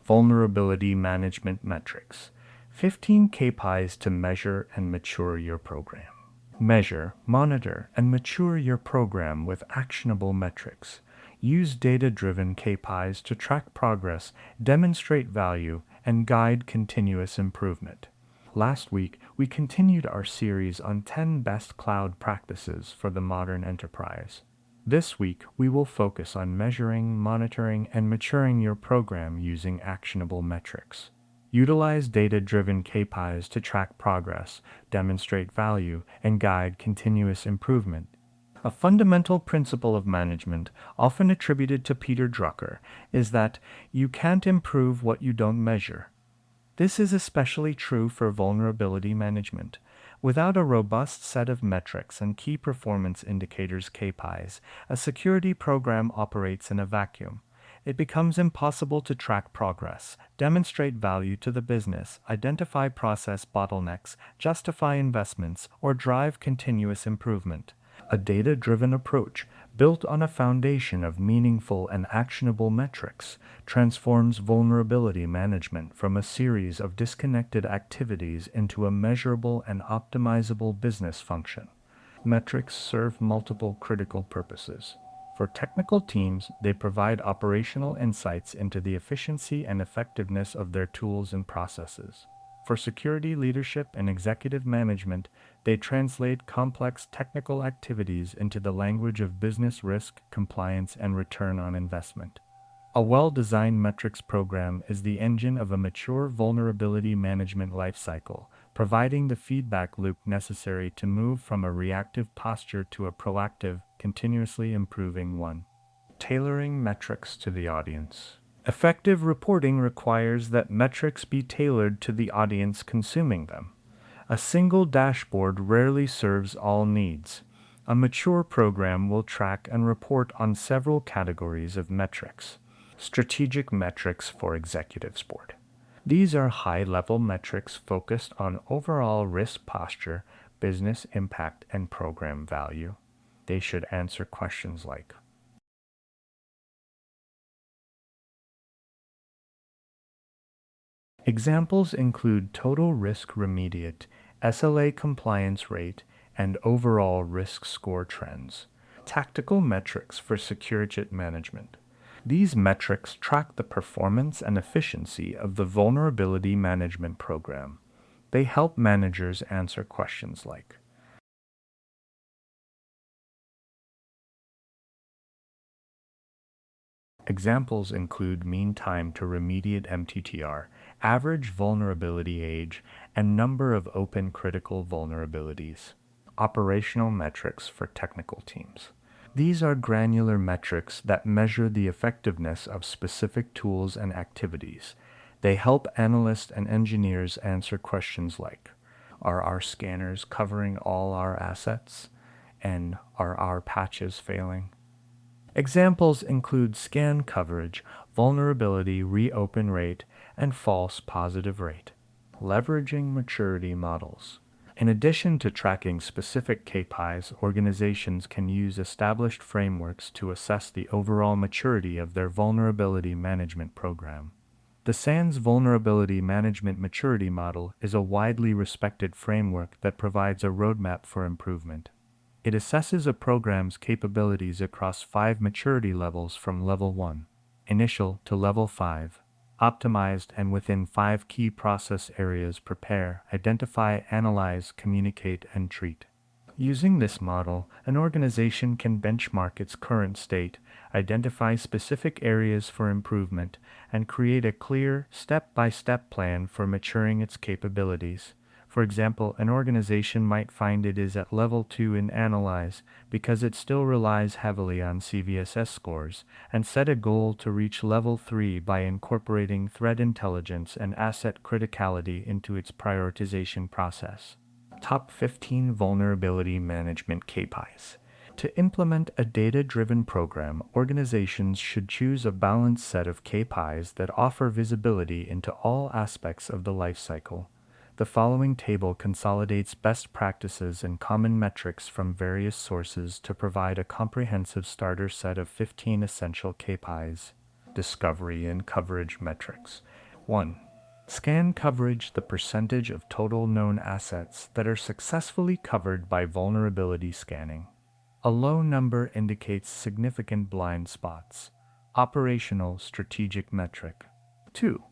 Vulnerability Management Metrics. 15 KPIs to measure and mature your program. Measure, monitor, and mature your program with actionable metrics. Use data-driven KPIs to track progress, demonstrate value, and guide continuous improvement. Last week, we continued our series on 10 best cloud practices for the modern enterprise. This week, we will focus on measuring, monitoring, and maturing your program using actionable metrics. Utilize data-driven KPIs to track progress, demonstrate value, and guide continuous improvement. A fundamental principle of management, often attributed to Peter Drucker, is that you can't improve what you don't measure. This is especially true for vulnerability management. Without a robust set of metrics and key performance indicators (KPIs), a security program operates in a vacuum. It becomes impossible to track progress, demonstrate value to the business, identify process bottlenecks, justify investments, or drive continuous improvement. A data-driven approach, built on a foundation of meaningful and actionable metrics, transforms vulnerability management from a series of disconnected activities into a measurable and optimizable business function. Metrics serve multiple critical purposes. For technical teams, they provide operational insights into the efficiency and effectiveness of their tools and processes. For security leadership and executive management, they translate complex technical activities into the language of business risk, compliance, and return on investment. A well-designed metrics program is the engine of a mature vulnerability management lifecycle, providing the feedback loop necessary to move from a reactive posture to a proactive, continuously improving one. Tailoring metrics to the audience. Effective reporting requires that metrics be tailored to the audience consuming them. A single dashboard rarely serves all needs. A mature program will track and report on several categories of metrics. Strategic metrics for executives board. These are high-level metrics focused on overall risk posture, business impact, and program value. They should answer questions like: examples include total risk remediate, SLA compliance rate, and overall risk score trends. Tactical metrics for security management. These metrics track the performance and efficiency of the vulnerability management program. They help managers answer questions like: examples include mean time to remediate MTTR, average vulnerability age, and number of open critical vulnerabilities. Operational metrics for technical teams. These are granular metrics that measure the effectiveness of specific tools and activities. They help analysts and engineers answer questions like: are our scanners covering all our assets? And are our patches failing? Examples include scan coverage, vulnerability reopen rate, and false positive rate. Leveraging maturity models. In addition to tracking specific KPIs, organizations can use established frameworks to assess the overall maturity of their vulnerability management program. The SANS Vulnerability Management Maturity Model is a widely respected framework that provides a roadmap for improvement. It assesses a program's capabilities across 5 maturity levels from Level 1, initial, to Level 5, optimized, and within 5 key process areas: prepare, identify, analyze, communicate, and treat. Using this model, an organization can benchmark its current state, identify specific areas for improvement, and create a clear, step-by-step plan for maturing its capabilities. For example, an organization might find it is at Level 2 in Analyze because it still relies heavily on CVSS scores, and set a goal to reach Level 3 by incorporating threat intelligence and asset criticality into its prioritization process. Top 15 Vulnerability Management KPIs. To implement a data-driven program, organizations should choose a balanced set of KPIs that offer visibility into all aspects of the lifecycle. The following table consolidates best practices and common metrics from various sources to provide a comprehensive starter set of 15 essential KPIs. discovery and coverage metrics. 1. Scan coverage, the percentage of total known assets that are successfully covered by vulnerability scanning. A low number indicates significant blind spots. Operational strategic metric. 2.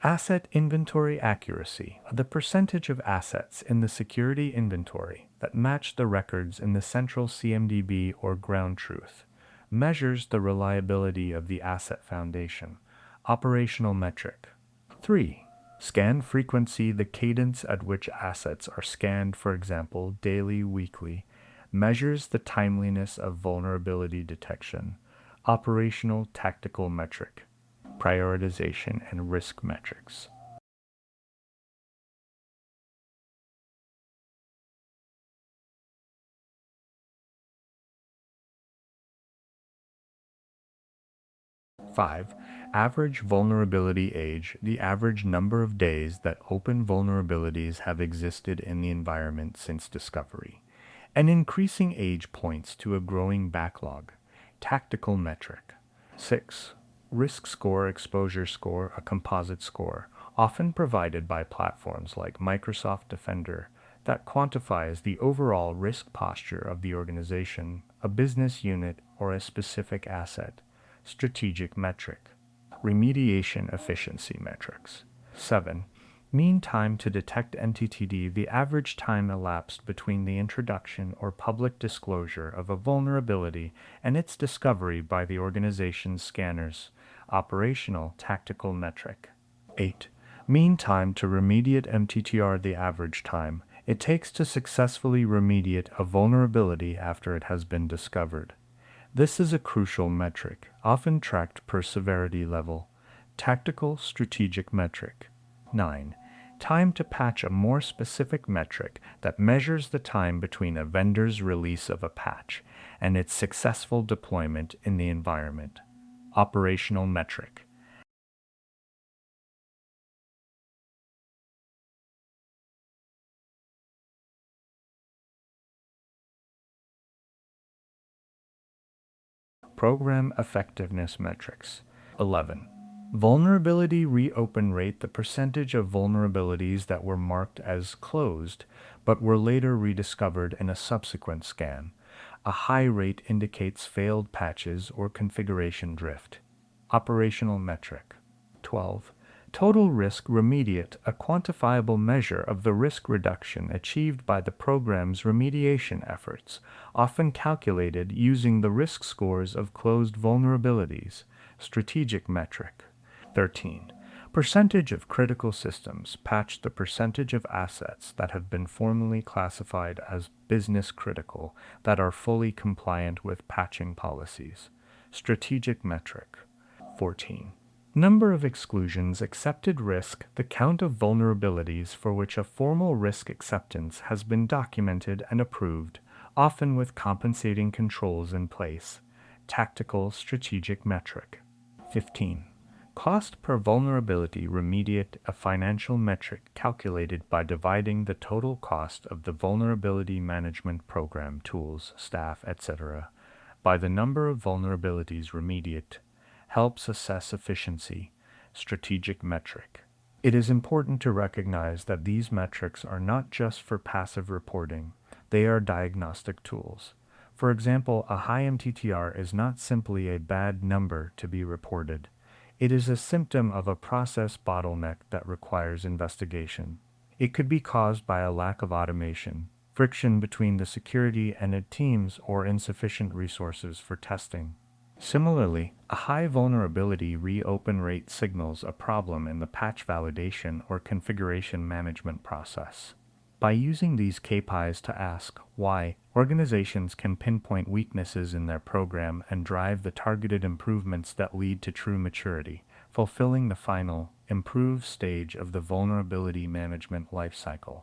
Asset inventory accuracy, the percentage of assets in the security inventory that match the records in the central CMDB or ground truth. Measures the reliability of the asset foundation. Operational metric. 3. Scan frequency, the cadence at which assets are scanned, for example, daily, weekly. Measures the timeliness of vulnerability detection. Operational tactical metric. Prioritization and risk metrics. Five, average vulnerability age, the average number of days that open vulnerabilities have existed in the environment since discovery. An increasing age points to a growing backlog. Tactical metric. 6. Risk score, exposure score, a composite score, often provided by platforms like Microsoft Defender, that quantifies the overall risk posture of the organization, a business unit, or a specific asset. Strategic metric. Remediation efficiency metrics. 7. Mean time to detect NTTD, the average time elapsed between the introduction or public disclosure of a vulnerability and its discovery by the organization's scanners. Operational tactical metric. 8. Mean time to remediate MTTR, the average time it takes to successfully remediate a vulnerability after it has been discovered. This is a crucial metric, often tracked per severity level. Tactical strategic metric. 9. Time to patch, a more specific metric that measures the time between a vendor's release of a patch and its successful deployment in the environment. Operational metric. Program effectiveness metrics. 11. Vulnerability reopen rate, the percentage of vulnerabilities that were marked as closed but were later rediscovered in a subsequent scan. A high rate indicates failed patches or configuration drift. Operational metric. 12. Total risk remediate, a quantifiable measure of the risk reduction achieved by the program's remediation efforts, often calculated using the risk scores of closed vulnerabilities. Strategic metric. 13. Percentage of critical systems patched, the percentage of assets that have been formally classified as business critical that are fully compliant with patching policies. Strategic metric. 14. Number of exclusions, accepted risk, the count of vulnerabilities for which a formal risk acceptance has been documented and approved, often with compensating controls in place. Tactical strategic metric. 15. Cost per vulnerability remediate, a financial metric calculated by dividing the total cost of the vulnerability management program, tools, staff, etc. by the number of vulnerabilities remediate. Helps assess efficiency. Strategic metric. It is important to recognize that these metrics are not just for passive reporting, they are diagnostic tools. For example, a high MTTR is not simply a bad number to be reported. It is a symptom of a process bottleneck that requires investigation. It could be caused by a lack of automation, friction between the security and its teams, or insufficient resources for testing. Similarly, a high vulnerability reopen rate signals a problem in the patch validation or configuration management process. By using these KPIs to ask why, organizations can pinpoint weaknesses in their program and drive the targeted improvements that lead to true maturity, fulfilling the final, improved stage of the vulnerability management lifecycle.